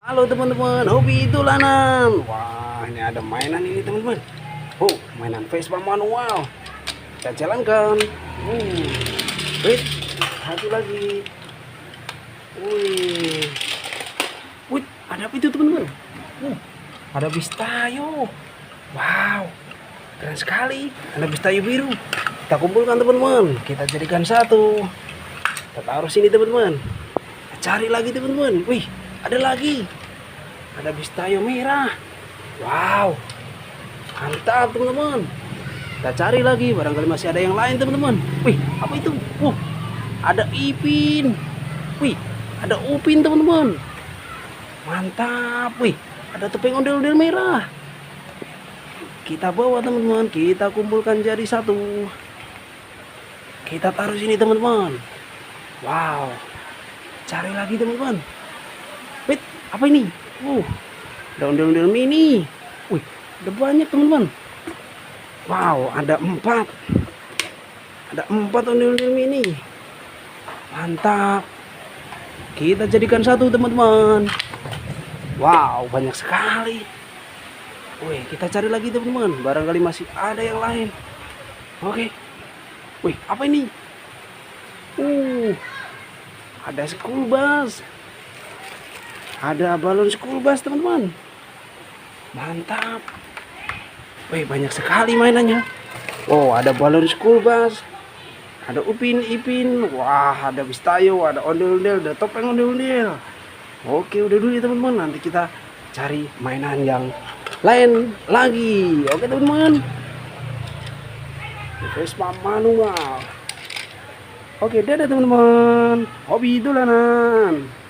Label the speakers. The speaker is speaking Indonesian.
Speaker 1: Halo teman-teman, hobi dolanan. Wah, ini ada mainan ini teman-teman. Oh, mainan Vespa manual. Kita jalankan. Wait, satu lagi. Wih, wih, ada apa itu teman-teman? Ada bis tayo. Wow, keren sekali. Ada bis tayo biru. Kita kumpulkan teman-teman. Kita jadikan satu. Kita taruh sini teman-teman. Cari lagi teman-teman. Wih, ada lagi. Ada bis tayo merah. Wow, mantap teman-teman. Kita cari lagi, barangkali masih ada yang lain teman-teman. Wih, apa itu? Ada Ipin. Wih, ada Upin teman-teman. Mantap. Wih, ada topeng ondel-ondel merah. Kita bawa teman-teman, kita kumpulkan jadi satu. Kita taruh sini teman-teman. Wow, cari lagi teman-teman. Wait, apa ini? Ada ondel-ondel mini. Wih, ada banyak teman-teman. Wow, ada 4. Ada 4 ondel-ondel mini. Mantap. Kita jadikan satu teman-teman. Wow, banyak sekali. Wih, kita cari lagi teman-teman. Barangkali masih ada yang lain. Oke. Wih, apa ini? Ada school bus. Ada balon school bus teman-teman. Mantap. Wih, banyak sekali mainannya. Oh, ada balon school bus. Ada Upin Ipin. Wah, ada bis tayo, ada ondel-ondel, ada topeng ondel-ondel. Oke, udah dulu ya teman-teman. Nanti kita cari mainan yang lain lagi. Oke teman-teman. Vespa manual. Oke, dadah teman-teman. Hobi dolanan.